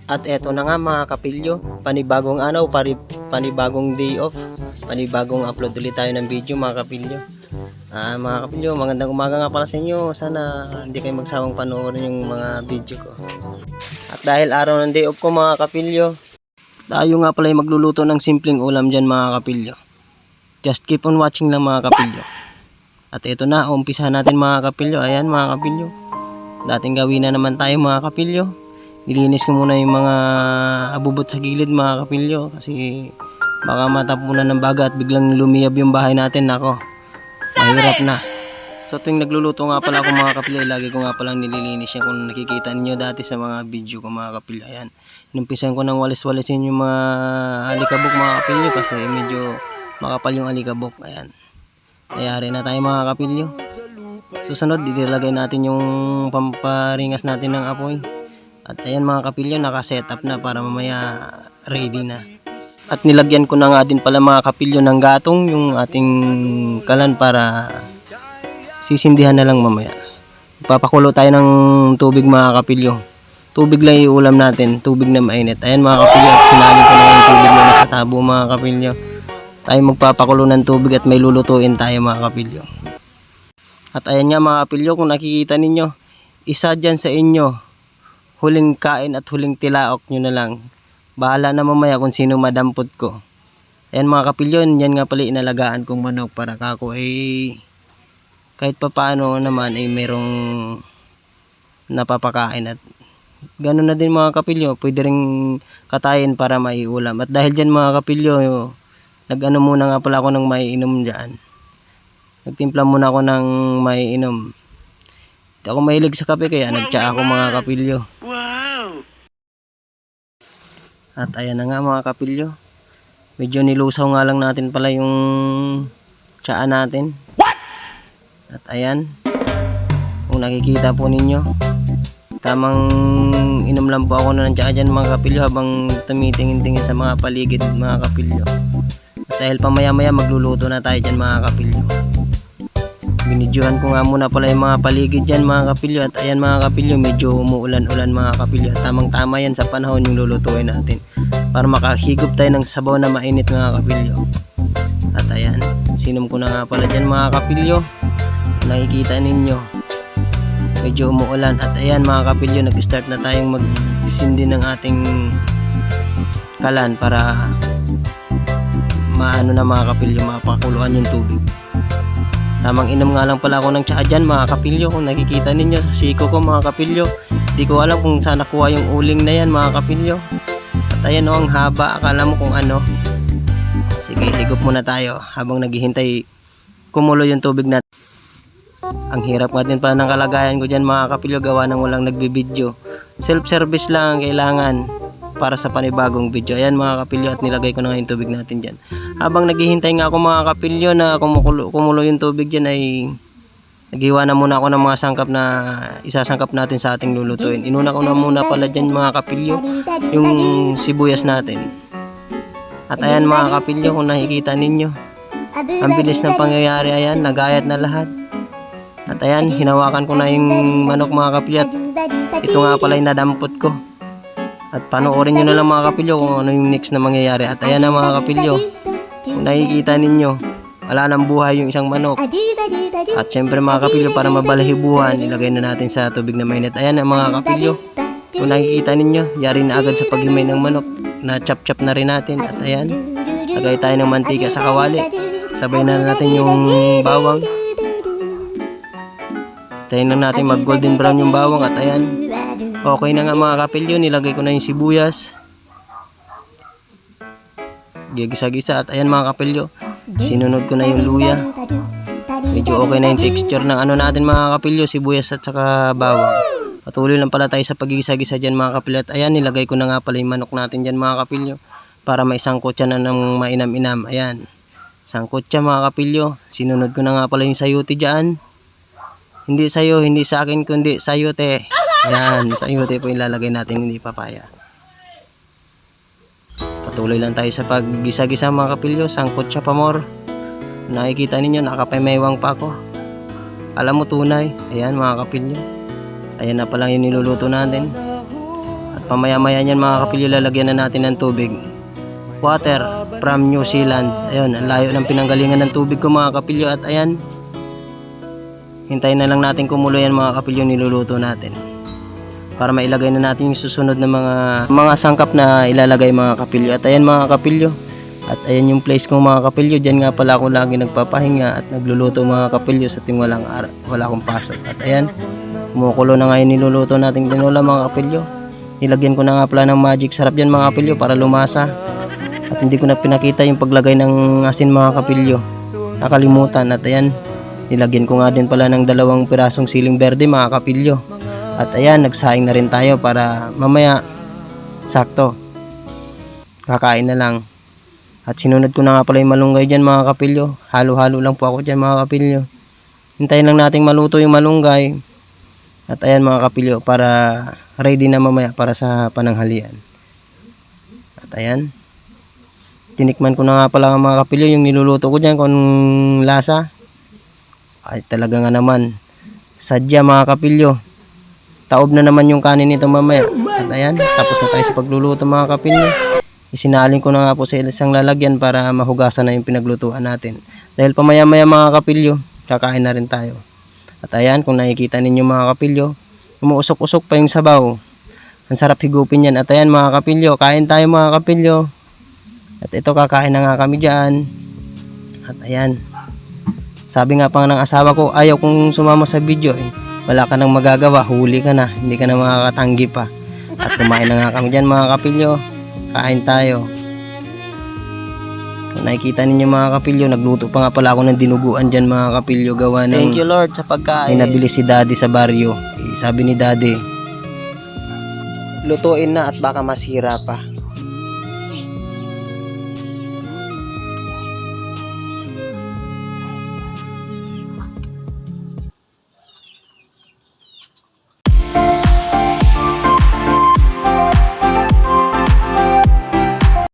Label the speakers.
Speaker 1: At eto na nga mga kapilyo, panibagong panibagong day off, panibagong upload ulit tayo ng video mga kapilyo. Mga kapilyo, magandang umaga nga pala sa inyo. Sana hindi kayo magsawang panoorin yung mga video ko. At dahil araw ng day off ko mga kapilyo, tayo nga pala ay magluluto ng simpleng ulam dyan mga kapilyo. Just keep on watching lang mga kapilyo. At eto na, umpisahan natin mga kapilyo. Ayan mga kapilyo, dating gawin na naman tayo mga kapilyo. Nilinis ko muna yung mga abubot sa gilid mga kapilyo, kasi baka matapunan ng baga at biglang lumiyab yung bahay natin. Nako, mahirap na. So tuwing nagluluto nga pala ako mga kapilyo, lagi ko nga palang nililinis yan. Kung nakikita niyo dati sa mga video ko mga kapilyo, ayan, inumpisan ko ng walis-walisin yung mga alikabok mga kapilyo, kasi medyo makapal yung alikabok. Ayan, ayari na tayo mga kapilyo. Susunod, didilagay natin yung pamparingas natin ng apoy. At ayan mga kapilyo, naka-setup na para mamaya ready na. At nilagyan ko na nga din pala mga kapilyo ng gatong yung ating kalan para sisindihan na lang mamaya. Papakulo tayo ng tubig mga kapilyo. Tubig lang yung ulam natin, tubig na mainit. Ayan mga kapilyo, at sinalin ko na yung tubig na nasa tabo mga kapilyo. Tayo magpapakulo ng tubig at may lulutuin tayo mga kapilyo. At ayan nga mga kapilyo, kung nakikita ninyo, isa dyan sa inyo, huling kain at huling tilaok nyo na lang. Bahala na mamaya kung sino madampot ko. Ayan mga kapilyo, yan nga pala inalagaan kong manok para kako ay kahit pa paano naman ay merong napapakain. At ganoon na din mga kapilyo, pwede ring katayin para maiulam. At dahil dyan mga kapilyo, nag-ano muna nga pala ako ng maiinom dyan. Nagtimpla muna ako ng maiinom. Hindi ako mahilig sa kape, kaya nagtsa ako mga kapilyo. At ayan na nga mga kapilyo, medyo nilusaw nga lang natin pala yung tsaa natin. At ayan, kung nakikita po ninyo, tamang inom lang po ako ng tsaa dyan mga kapilyo, habang tumitingin-tingin sa mga paligid mga kapilyo. At dahil pamaya maya magluluto na tayo dyan mga kapilyo. Binidyohan ko nga muna pala yung mga paligid dyan mga kapilyo. At ayan mga kapilyo, medyo umuulan-ulan mga kapilyo. At tamang tama yan sa panahon yung lulutuin natin, para makahigop tayo ng sabaw na mainit mga kapilyo. At ayan, sinom ko na nga pala dyan mga kapilyo. Nakikita ninyo, medyo umuulan. At ayan mga kapilyo, nag-start na tayong magsindi ng ating kalan para maano na mga kapilyo, mapakuluan yung tubig. Tamang inom nga lang pala ako ng tsaa dyan mga kapilyo. Kung nakikita ninyo sa siko ko mga kapilyo, di ko alam kung saan nakuha yung uling na yan mga kapilyo. At ayan o, ang haba, akala mo kung ano. Sige, higop muna tayo habang naghihintay kumulo yung tubig natin. Ang hirap nga din pala ng kalagayan ko dyan mga kapilyo, gawa ng walang nagbibideo. Self-service lang ang kailangan para sa panibagong video. Ayan mga kapilyo, at nilagay ko na nga yung tubig natin dyan. Habang naghihintay nga ako mga kapilyo na kumulo yung tubig dyan, ay naghiwa na muna ako ng mga sangkap na isasangkap natin sa ating lulutuin. Inuna ko na muna pala dyan mga kapilyo yung sibuyas natin. At ayan mga kapilyo, kung nakikita ninyo, ang bilis ng pangyayari. Ayan, nagayat na lahat. At ayan, hinawakan ko na yung manok mga kapilyo, at ito nga pala yung nadampot ko. At panoorin nyo na lang mga kapilyo kung ano yung next na mangyayari. At ayan na mga kapilyo, kung nakikita ninyo, wala nang buhay yung isang manok. At syempre mga kapilyo, para mabalahibuhan, ilagay na natin sa tubig na mainit. Ayan na mga kapilyo, kung nakikita ninyo, yari na agad sa paghimay ng manok. Na chop-chop na rin natin. At ayan, lagay tayo ng mantika sa kawali. Sabay na natin yung bawang. Tayo na natin mag golden brown yung bawang. At ayan, okay na nga mga kapilyo, nilagay ko na yung sibuyas. Gigisa-gisa. At ayan mga kapilyo, sinunod ko na yung luya. Medyo okay na yung texture ng ano natin mga kapilyo, sibuyas at saka bawang. Patuloy lang pala tayo sa pagigisa-gisa dyan mga kapilyo. At ayan, nilagay ko na nga pala yung manok natin dyan mga kapilyo, para maisangkot siya na ng mainam-inam. Ayan, sangkot siya mga kapilyo. Sinunod ko na nga pala yung sayote dyan. Hindi sayo, hindi sa akin, kundi sayote. Ayan, sayote po yung lalagay natin, hindi papaya. Patuloy lang tayo sa paggisa-gisa mga kapilyo. Sangkot siya pa more. Nakikita ninyo, nakapaymewang pa ako. Alam mo, tunay. Ayan mga kapilyo, ayan na pala yung niluluto natin. At pamaya-maya niyan mga kapilyo, lalagyan na natin ng tubig. Water from New Zealand. Ayun, ang layo ng pinanggalingan ng tubig ko mga kapilyo. At ayan, hintayin na lang natin kumulo yan mga kapilyo, niluluto natin. Para mailagay na natin yung susunod na mga sangkap na ilalagay mga kapilyo. At ayan mga kapilyo. At ayan yung place ko mga kapilyo. Diyan nga pala ako lagi nagpapahinga at nagluluto mga kapilyo sa ting wala akong pasok. At ayan, kumukulo na ngayon niluluto natin tinola mga kapilyo. Nilagyan ko na nga pala ng magic sarap yan mga kapilyo para lumasa. At hindi ko na pinakita yung paglagay ng asin mga kapilyo. Nakalimutan. At ayan, nilagyan ko nga din pala ng 2 pirasong siling berde mga kapilyo. At ayan, nagsaing na rin tayo para mamaya sakto kakain na lang. At sinunod ko na nga pala yung malunggay dyan mga kapilyo. Halo-halo lang po ako dyan mga kapilyo. Hintayin lang nating maluto yung malunggay. At ayan mga kapilyo, para ready na mamaya para sa pananghalian. At ayan, tinikman ko na nga pala mga kapilyo yung niluluto ko dyan kung lasa. Ay talaga nga naman, sadya mga kapilyo. Taob na naman yung kanin nito mamaya. At ayan, tapos na tayo sa pagluluto mga kapilyo. Isinalin ko na nga po sa isang lalagyan para mahugasan na yung pinaglutuan natin. Dahil pamaya-maya mga kapilyo, kakain na rin tayo. At ayan, kung nakikita ninyo mga kapilyo, umuusok-usok pa yung sabaw. Ang sarap higupin yan. At ayan mga kapilyo, kain tayo mga kapilyo. At ito, kakain na nga kami dyan. At ayan, sabi nga pa ng asawa ko, ayaw kong sumama sa video eh. Wala ka nang magagawa, huli ka na, hindi ka na makakatanggi pa. At kumain na nga kami dyan mga kapilyo. Kain tayo. Kung nakikita ninyo mga kapilyo, nagluto pa nga pala ako ng dinuguan dyan mga kapilyo, gawa ng thank you Lord sa pagkain. May nabili si Daddy sa baryo. Sabi ni Daddy, lutuin na at baka masira pa.